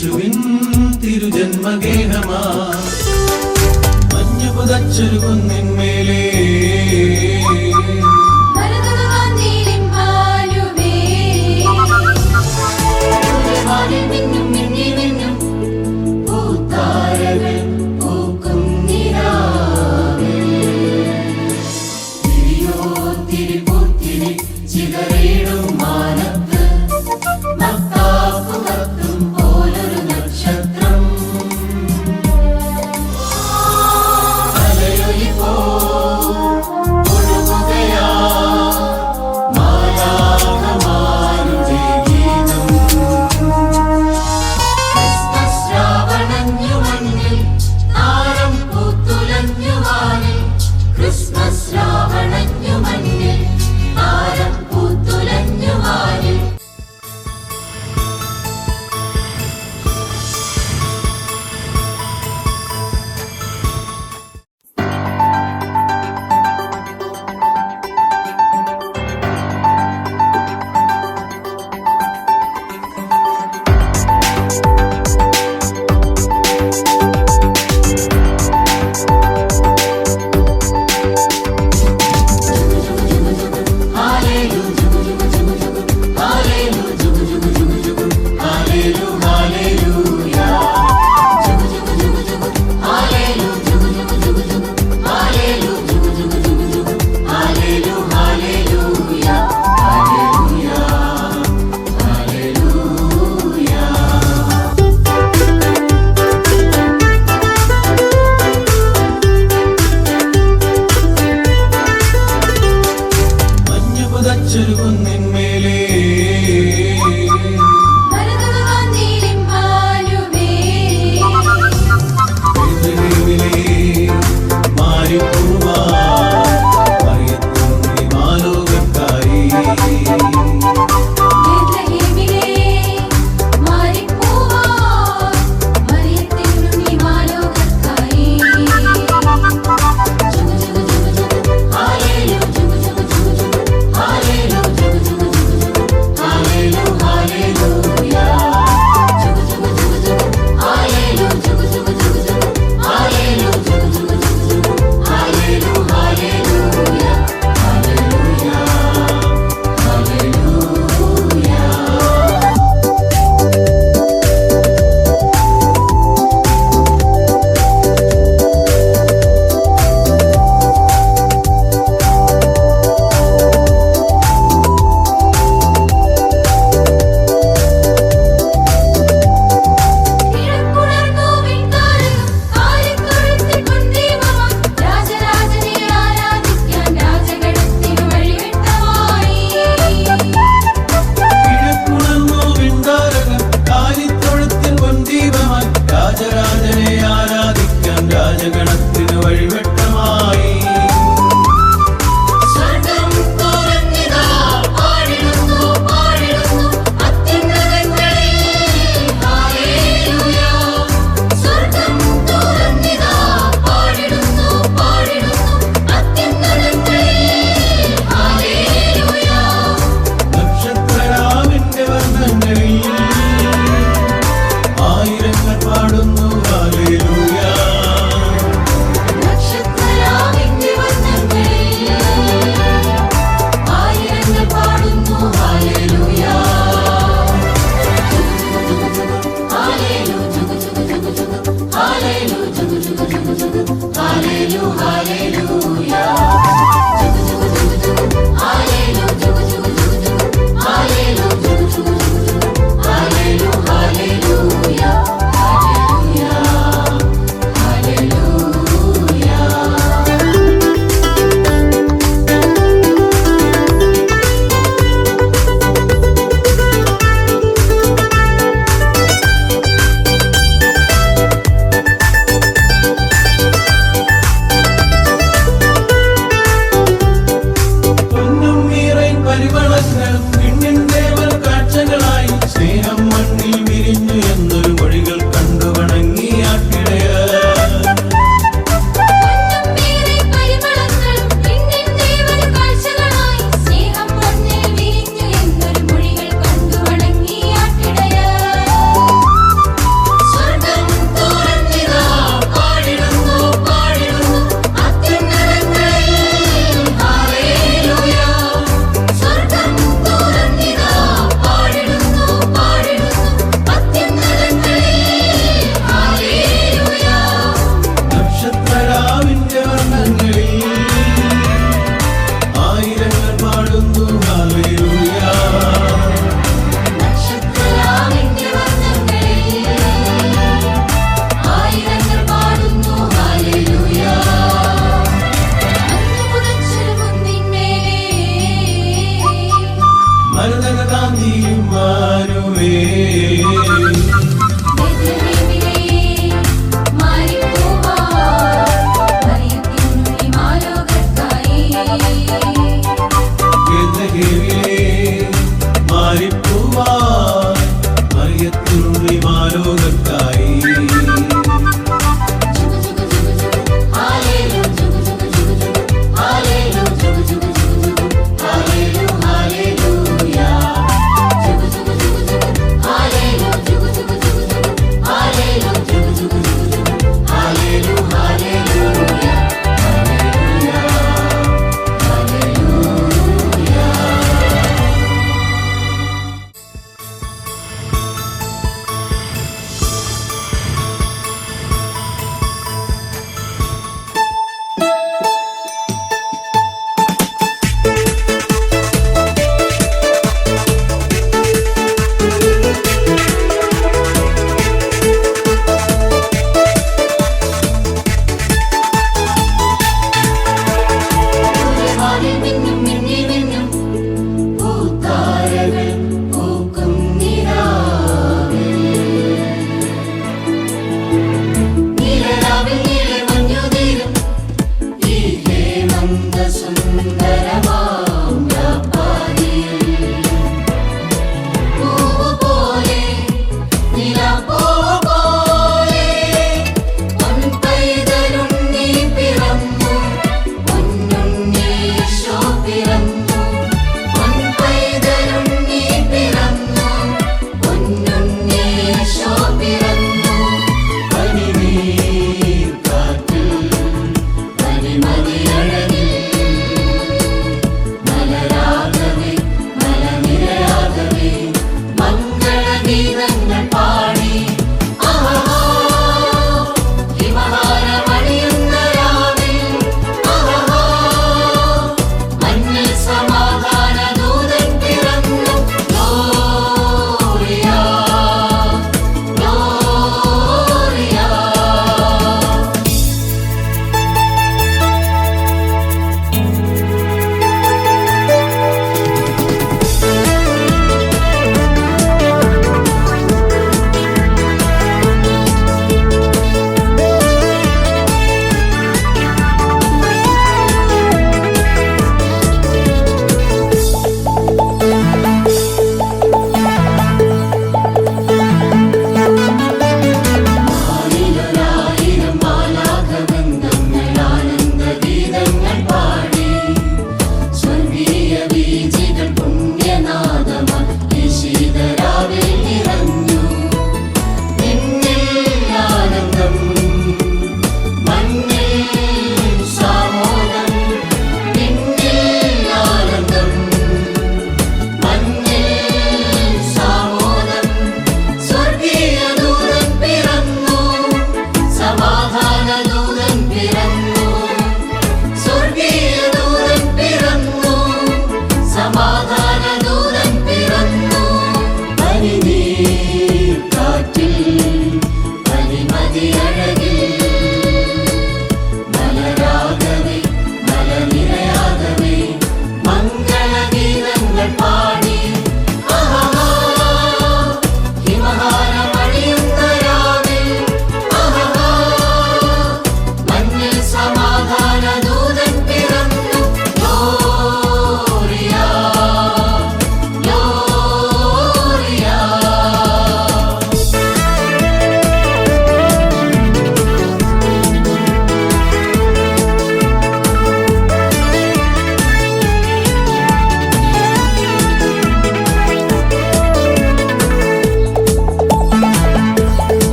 യേശുവിൻ തിരുജന്മഗേഹമാ മഞ്ഞു പുതച്ചൊരു കുന്നിന്മേലേ Oh മാലോകർക്കായി.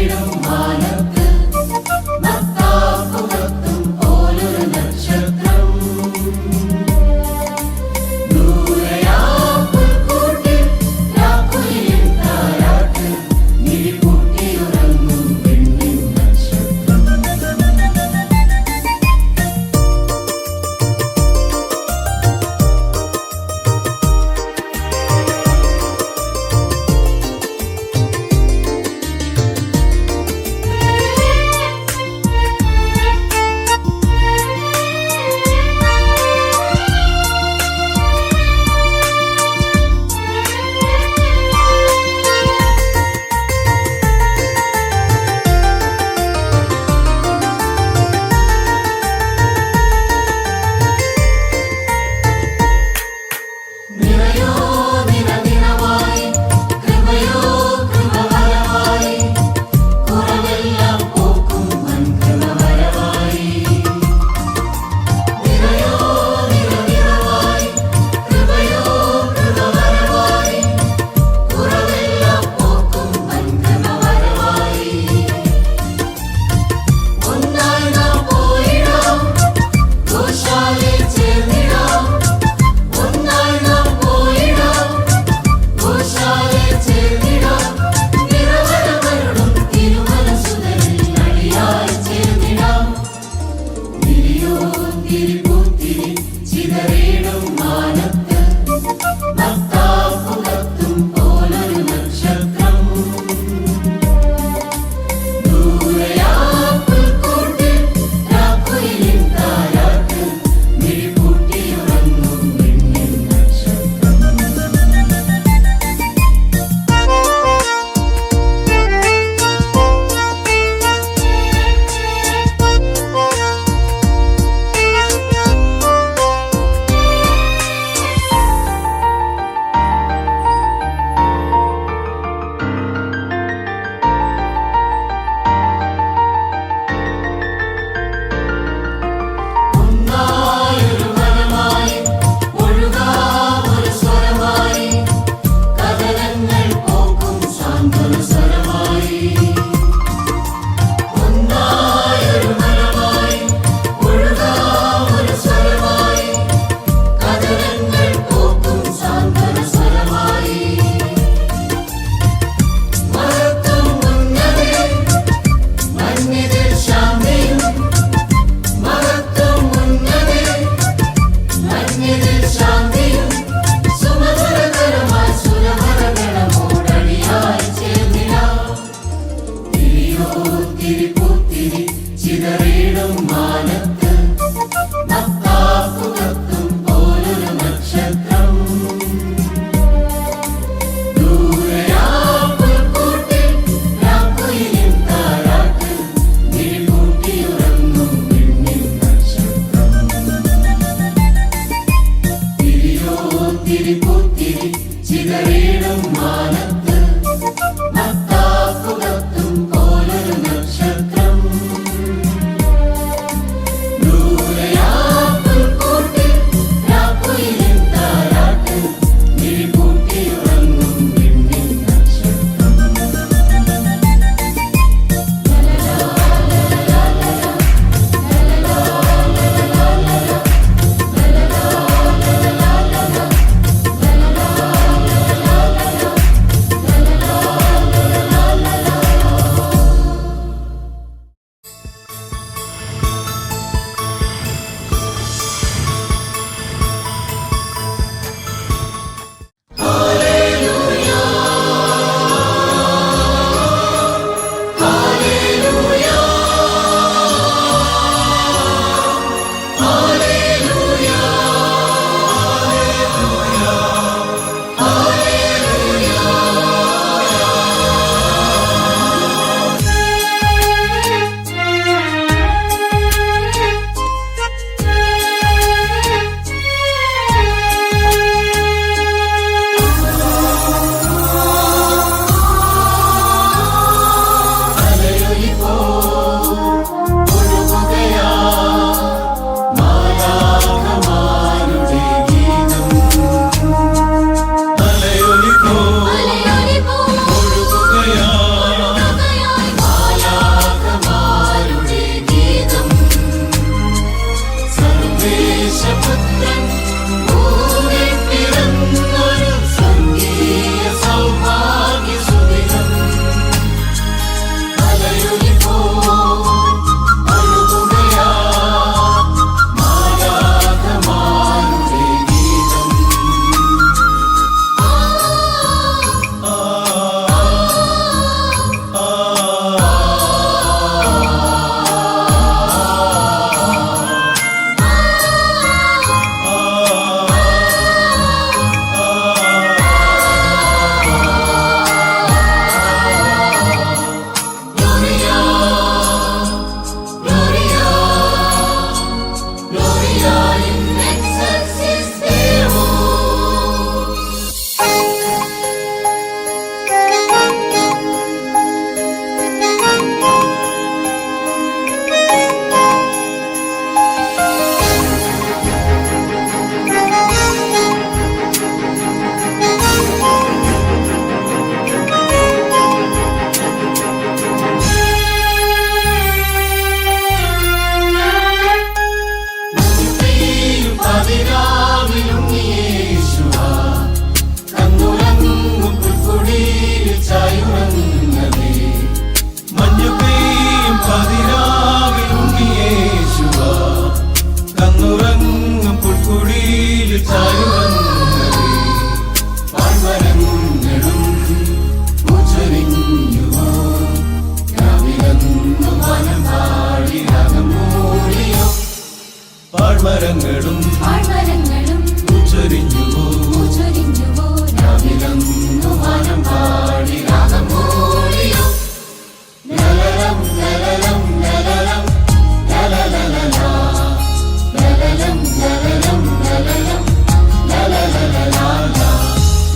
ചിതറിയിടും മാനത്ത് മത്താപ്പുകത്തും പോലൊരു നക്ഷത്രം. ദൂരയാ പുൽക്കൂട്ടിൽ രാക്കുയിലിൻ താരാട്ട് മിഴിപൂട്ടിയുറങ്ങും പെണ്ണിൻ നക്ഷത്രം. നിറയോ നിറനിറവായി കൃപയോ കൃപവരമായി കുറവെല്ലാം പോക്കും വൻകൃപവരമായി. നിറയോ നിറനിറവായി കൃപയോ കൃപവരമായി കുറവെല്ലാം പോക്കും വൻകൃപവരമായി. ഒന്നായി നാം പോയിടാം ഗോശാലയിൽ ചേർന്നിടാം. ഒന്നായി നാം പോയിടാം ഗോശാലയിൽ ചേർന്നിടാം. നിറവരമരുളും തിരുമനസ്സുകളിൽ അടിയായി ചേർന്നിടാം. തിരിയോ തിരിപൂത്തിരി ചിതറിയിടും മാനത്ത് മത്താപ്പുകത്തും പോലൊരു നക്ഷത്രം. ദൂരയാ പുൽക്കൂട്ടിൽ രാക്കുയിലിൻ താരാട്ട് മിഴിപൂട്ടിയുറങ്ങും പെണ്ണിൻ നക്ഷത്രം. ഒന്നായൊരു മനമായി ഒഴുകാമൊരു സ്വരമായി കഥനങ്ങൾ പോക്കും സാന്ത്വന സ്വരമായി. ഒന്നായൊരു മനമായി ഒഴുകാമൊരു സ്വരമായി കഥനങ്ങൾ പോക്കും സാന്ത്വന സ്വരമായി. മഹത്വം ഉന്നതൻ മന്യതിൽ ശാന്തിയും. മഹത്വം ഉന്നതൻ മന്യതിൽ ശാന്തിയും. സുമധുരതരമായി സുരവരഗണമോടടിയായി ചേർന്നിടാം. തിരിയോ തിരിപൂത്തിരി ചിതറിയിടും മാനത്ത് മത്താപ്പുകത്തും പോലൊരു നക്ഷത്രം. ദൂരയാ പുൽക്കൂട്ടിൽ രാക്കുയിലിൻ താരാട്ട് മിഴിപൂട്ടിയുറങ്ങും പെണ്ണിൻ നക്ഷത്രം. തിരിയോ തിരിപൂത്തിരി ചിതറിയിടും മാനത്ത് മത്താപ്പുകത്തും പോലൊരു നക്ഷത്രം. പാഴ്മരങ്ങളും ചൊരിഞ്ഞുവോ രാവിലന്നു വാനം പാടി രാഗം മൂളിയോ ലലലം ലലലം ലലലം ലലലലലാ ലലലം ലലലം ലലലം ലലലലലാ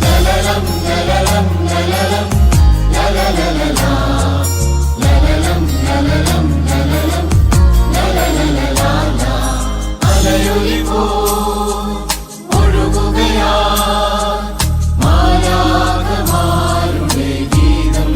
ലലലം ലലലം ലലലം ലലലലലാ ലലലം ലലലം ലലലം ലലലലലാ അലയൊലിപോ ഒഴുകുകയാ മാലാഖമാരുടെ ഗീതം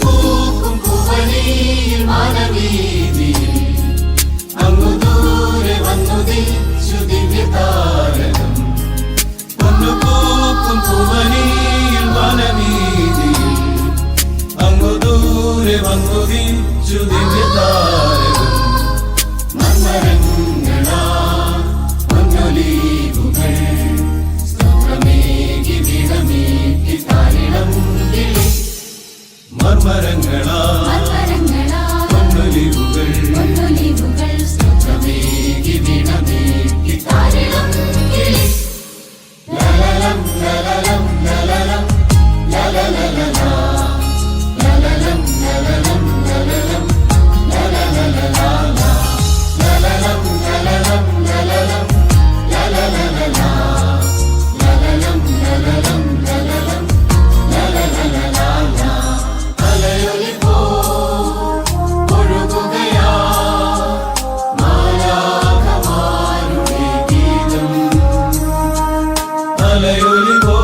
പൂക്കും പൂവനിയിൽ മാനവീതിയിൽ അങ്ങു ദൂരെ വന്നുദിച്ചു ദിവ്യതാരകം പൂക്കും പൂവനിയിൽ വനവീതിയിൽ അങ്ങു ദൂരെ വന്നുദിച്ചു ദിവ്യതാരകം മന്മരങ്ങളാ പൊന്നൊലീവുകൾ സ്തോത്രമേകി വീണമേകി താരിളം കിളി മർമരങ്ങളാ പൊന്നൊലിവുകൾ സ്തോത്രമേകി വീണമേകി താരിളം കിളി ലലലം ലലലം ലലലം ലലലലലാ ലലലം ലലലം ലലലം ലലലലലാ ലലലം ലലലം ലലലം ലലലലലാ ലലലം ലലലം ലലലം ലലലലലാ അലയൊലിപോ ഒഴുകുകയാ മാലാഖമാരുടെ ഗീതം അലയൊലിപോ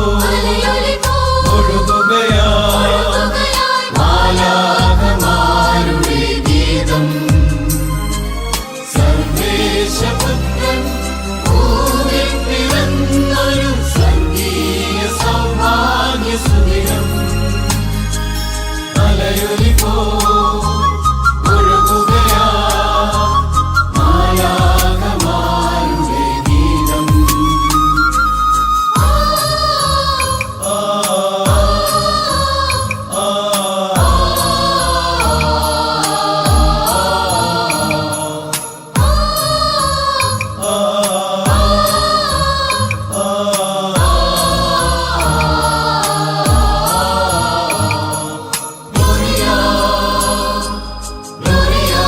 ഒഴുകുകയാ മാലാഖമാരുടെ ഗീതം സർവേശപുത്രൻ ഭൂമിൽ പിറന്നൊരു സ്വർഗീയ സൗഭാഗ്യ സുദിനം അലയൊലിപോ ഒഴുകുകയാ മാലാഖമാരുടെ ഗീതം Gloria, Gloria,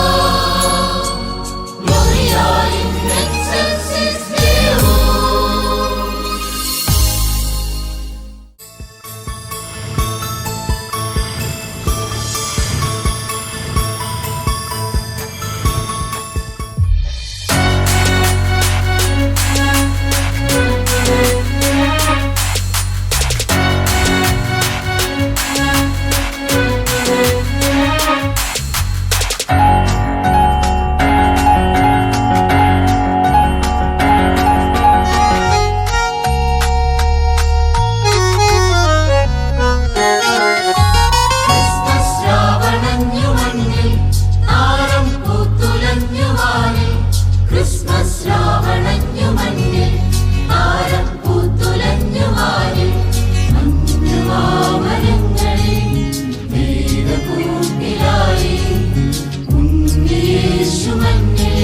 Gloria in excelsis Deo. Christmas രാവണഞ്ഞു മണ്ണിൽ താരം പൂത്തുലഞ്ഞു വാനിൽ ക്രിസ്മസ് രാവണഞ്ഞു മണ്ണിൽ താരം പൂത്തുലഞ്ഞു വാനിൽ മഞ്ഞുമാമരങ്ങളിൽ വേദപൂട്ടിലായി ഉണ്ണിയേശു മണ്ണിൽ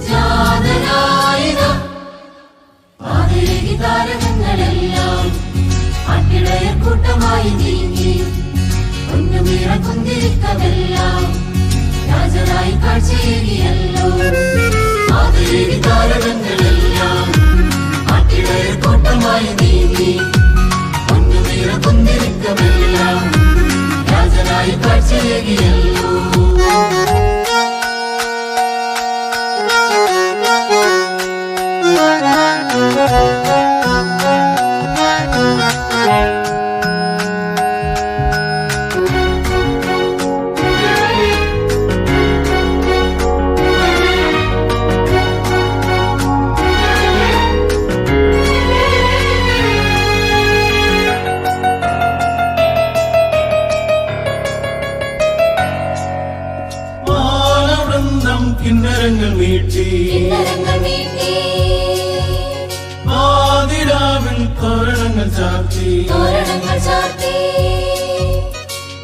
ജാതനായിതാ പാതേകി താരകങ്ങളെല്ലാം ആട്ടിടയക്കൂട്ടമായി നീങ്ങി പൊന്നുമീറ കുന്തിരിക്കമെല്ലാം രാജനായി കാഴ്ചയേകിയല്ലോ പാതേകി താരകങ്ങളെല്ലാം ആട്ടിടയക്കൂട്ടമായി നീങ്ങി പൊന്നുമീറ കുന്തിരിക്കമെല്ലാം രാജനായി കാഴ്ചയേകിയല്ലോ കിന്നരങ്ങൾ മീട്ടി ആദിരാവിൽ തോരണങ്ങൾ ചാർത്തി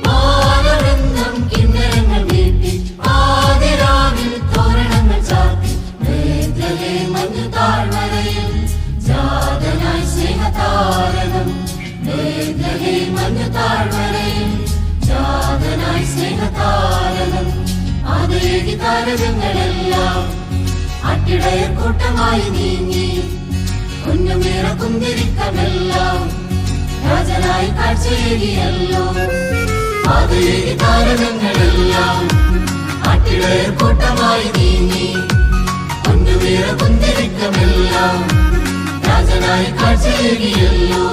മാനവൃന്ദം കിന്നരങ്ങൾ മീട്ടി ആദിരാവിൽ തോരണങ്ങൾ ചാർത്തി ബേത്ലഹേം മഞ്ഞു താഴ്വരയിൽ ജാതനായി സ്നേഹതാരകം ബേത്ലഹേം മഞ്ഞു താഴ്വരയിൽ ജാതനായി സ്നേഹതാരകം ആദരേകി താരകങ്ങളെല്ലാം അട്ടിടയർ കൂട്ടമായി നീങ്ങി കുഞ്ഞുമീറ കുന്തിരിക്കമെല്ലാം രാജനായി കാഴ്ചയേകിയല്ലോ ആദരേകി താരകങ്ങളെല്ലാം അട്ടിടയർ കൂട്ടമായി നീങ്ങി കുഞ്ഞുമീറ കുന്തിരിക്കമെല്ലാം രാജനായി കാഴ്ചയേകിയല്ലോ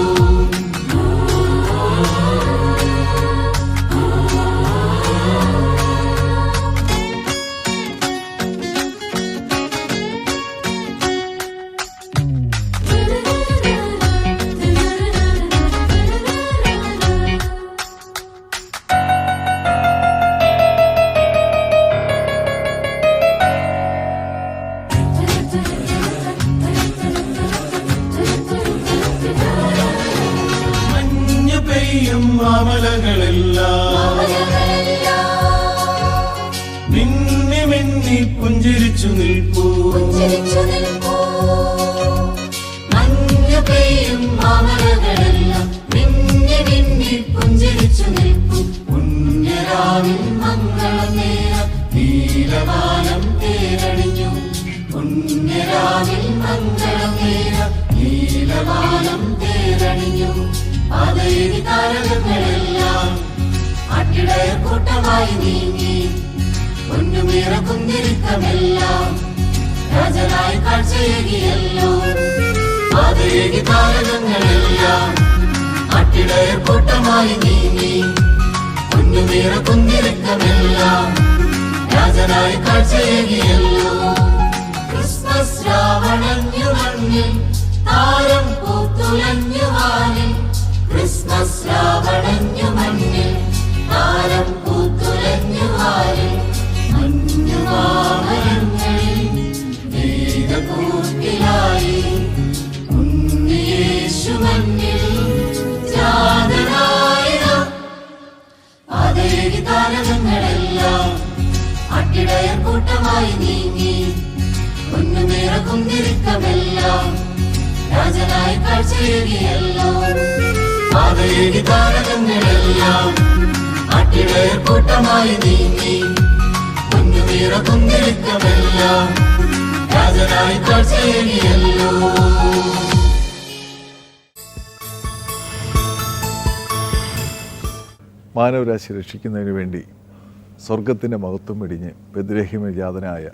മാമലകളെല്ലാം മിന്നി മിന്നി പുഞ്ചിരിച്ചു നിൽപ്പൂ മഞ്ഞു പെയ്യും മാമലകളെല്ലാം മിന്നി മിന്നി പുഞ്ചിരിച്ചു നിൽപ്പൂ പുണ്യരാവിൽ മംഗളം നേരം നീലവാനം തേരണിഞ്ഞു പുണ്യരാവിൽ മംഗളം നേരം നീലവാനം തേരണിഞ്ഞു ആദരേകി താരകങ്ങളെല്ലാം അട്ടിടയർ കൂട്ടമായി നീങ്ങി പൊന്നുമീറ കുന്തിരിക്കമെല്ലാം രാജനായി കാഴ്ചയേകിയല്ലോ ആദരേകി താരകങ്ങളെല്ലാം അട്ടിടയർ കൂട്ടമായി നീങ്ങി പൊന്നുമീറ കുന്തിരിക്കമെല്ലാം രാജനായി കാഴ്ചയേകിയല്ലോ ക്രിസ്മസ് രാവണഞ്ഞു മണ്ണിൽ താരം പൂത്തുലഞ്ഞു വാനിൽ ക്രിസ്മസ് രാവണഞ്ഞു മണ്ണിൽ താരം പൂത്തുലഞ്ഞു വാനിൽ മഞ്ഞുമാമരങ്ങളിൽ വേദകൂട്ടിലായി ഉണ്ണിയേശു മണ്ണിൽ ജാതനായിരം ആദരേകി താരകങ്ങളെല്ലാം അട്ടിടയർ കൂട്ടമായി നീങ്ങി പൊന്നുമീറ കുന്തിരിക്കമെല്ലാം രാജനായി കാഴ്ചയേകിയല്ലോ ആദരേകി താരകങ്ങളെല്ലാം അട്ടിടയർ കൂട്ടമായി നീങ്ങി പൊന്നുമീറ കുന്തിരിക്കമെല്ലാം രാജനായി കാഴ്ചയേകിയല്ലോ മാനവരാശി രക്ഷിക്കുന്നതിന് വേണ്ടി സ്വർഗത്തിൻ്റെ മഹത്വം വെടിഞ്ഞ് ബെത്ലഹേമിൽ ജാതനായ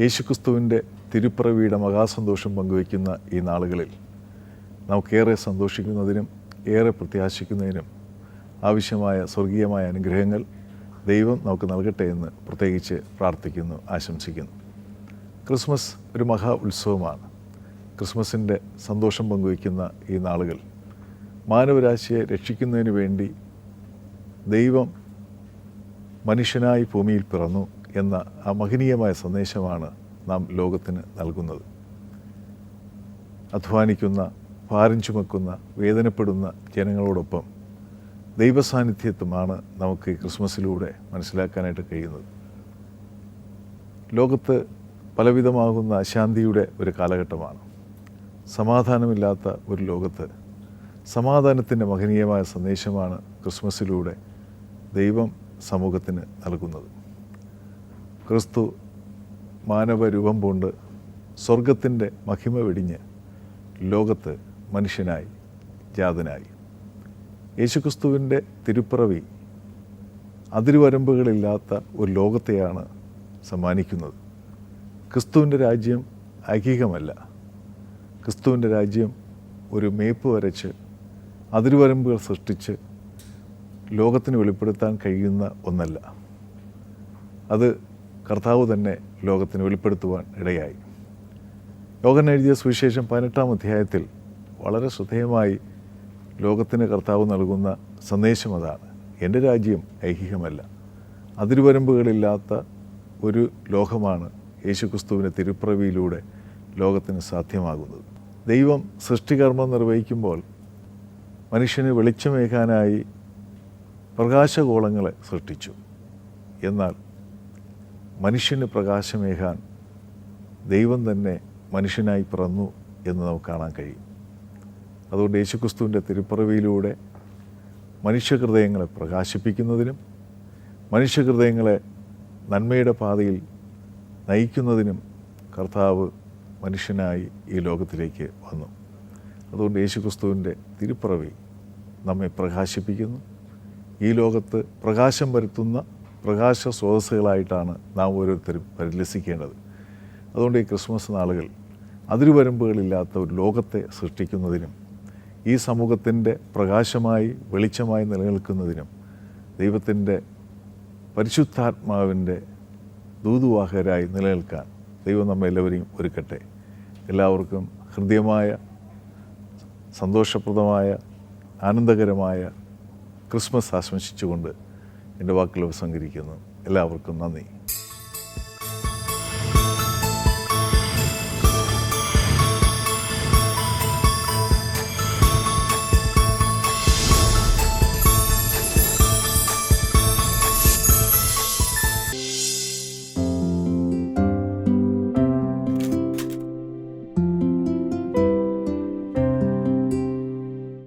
യേശുക്രിസ്തുവിൻ്റെ തിരുപ്പിറവിയുടെ മഹാസന്തോഷം പങ്കുവയ്ക്കുന്ന ഈ നാളുകളിൽ നമുക്കേറെ സന്തോഷിക്കുന്നതിനും ഏറെ പ്രത്യാശിക്കുന്നതിനും ആവശ്യമായ സ്വർഗീയമായ അനുഗ്രഹങ്ങൾ ദൈവം നമുക്ക് നൽകട്ടെ എന്ന് പ്രത്യേകിച്ച് പ്രാർത്ഥിക്കുന്നു, ആശംസിക്കുന്നു. ക്രിസ്മസ് ഒരു മഹാ ഉത്സവമാണ്. ക്രിസ്മസിൻ്റെ സന്തോഷം പങ്കുവയ്ക്കുന്ന ഈ നാളുകൾ മാനവരാശിയെ രക്ഷിക്കുന്നതിന് വേണ്ടി ദൈവം മനുഷ്യനായി ഭൂമിയിൽ പിറന്നു എന്ന ആ മഹനീയമായ സന്ദേശമാണ് നാം ലോകത്തിന് നൽകുന്നത്. അധ്വാനിക്കുന്ന, ഭാരം ചുമക്കുന്ന, വേദനപ്പെടുന്ന ജനങ്ങളോടൊപ്പം ദൈവസാന്നിധ്യത്വമാണ് നമുക്ക് ഈ ക്രിസ്മസിലൂടെ മനസ്സിലാക്കാനായിട്ട് കഴിയുന്നത്. ലോകത്ത് പലവിധമാകുന്ന അശാന്തിയുടെ ഒരു കാലഘട്ടമാണ്. സമാധാനമില്ലാത്ത ഒരു ലോകത്ത് സമാധാനത്തിൻ്റെ മഹനീയമായ സന്ദേശമാണ് ക്രിസ്മസിലൂടെ ദൈവം സമൂഹത്തിന് നൽകുന്നത്. ക്രിസ്തു മാനവരൂപം പൂണ്ട് സ്വർഗത്തിൻ്റെ മഹിമ വെടിഞ്ഞ് ലോകത്ത് മനുഷ്യനായി ജാതനായി. യേശുക്രിസ്തുവിൻ്റെ തിരുപ്പിറവി അതിരുവരമ്പുകളില്ലാത്ത ഒരു ലോകത്തെയാണ് സമ്മാനിക്കുന്നത്. ക്രിസ്തുവിൻ്റെ രാജ്യം ഐഹികമല്ല. ക്രിസ്തുവിൻ്റെ രാജ്യം ഒരു മേപ്പ് വരച്ച് അതിരുവരമ്പുകൾ സൃഷ്ടിച്ച് ലോകത്തിന് വെളിപ്പെടുത്താൻ കഴിയുന്ന ഒന്നല്ല. അത് കർത്താവ് തന്നെ ലോകത്തിന് വെളിപ്പെടുത്തുവാൻ ഇടയായി. യോഹന്നാൻ എഴുതിയ സുവിശേഷം 18-ാം അധ്യായത്തിൽ വളരെ ശ്രദ്ധേയമായി ലോകത്തിന് കർത്താവ് നൽകുന്ന സന്ദേശം അതാണ്. എൻ്റെ രാജ്യം ഐഹികമല്ല. അതിരുവരമ്പുകളില്ലാത്ത ഒരു ലോകമാണ് യേശുക്രിസ്തുവിൻ്റെ തിരുപ്പിറവിയിലൂടെ ലോകത്തിന് സാധ്യമാകുന്നത്. ദൈവം സൃഷ്ടികർമ്മം നിർവഹിക്കുമ്പോൾ മനുഷ്യന് വെളിച്ചമേകാനായി പ്രകാശഗോളങ്ങളെ സൃഷ്ടിച്ചു. എന്നാൽ മനുഷ്യന് പ്രകാശമേകാൻ ദൈവം തന്നെ മനുഷ്യനായി പിറന്നു എന്ന് നമുക്ക് കാണാൻ കഴിയും. അതുകൊണ്ട് യേശുക്രിസ്തുവിൻ്റെ തിരുപ്പിറവിയിലൂടെ മനുഷ്യഹൃദയങ്ങളെ പ്രകാശിപ്പിക്കുന്നതിനും മനുഷ്യഹൃദയങ്ങളെ നന്മയുടെ പാതയിൽ നയിക്കുന്നതിനും കർത്താവ് മനുഷ്യനായി ഈ ലോകത്തിലേക്ക് വന്നു. അതുകൊണ്ട് യേശുക്രിസ്തുവിൻ്റെ തിരുപ്പിറവി നമ്മെ പ്രകാശിപ്പിക്കുന്നു. ഈ ലോകത്ത് പ്രകാശം വരുത്തുന്ന പ്രകാശ സ്രോതസ്സുകളായിട്ടാണ് നാം ഓരോരുത്തരും പരിലസിക്കേണ്ടത്. അതുകൊണ്ട് ഈ ക്രിസ്മസ് നാളുകൾ അതിരുവരമ്പുകളില്ലാത്ത ഒരു ലോകത്തെ സൃഷ്ടിക്കുന്നതിനും ഈ സമൂഹത്തിൻ്റെ പ്രകാശമായി വെളിച്ചമായി നിലനിൽക്കുന്നതിനും ദൈവത്തിൻ്റെ പരിശുദ്ധാത്മാവിൻ്റെ ദൂതുവാഹകരായി നിലനിൽക്കാൻ ദൈവം നമ്മെ എല്ലാവരെയും ഒരുക്കട്ടെ. എല്ലാവർക്കും ഹൃദ്യമായ സന്തോഷപ്രദമായ ആനന്ദകരമായ ക്രിസ്മസ് ആശംസിച്ചുകൊണ്ട് എൻ്റെ വാക്കുകൾ ഉപസംഹരിക്കുന്നു. എല്ലാവർക്കും നന്ദി.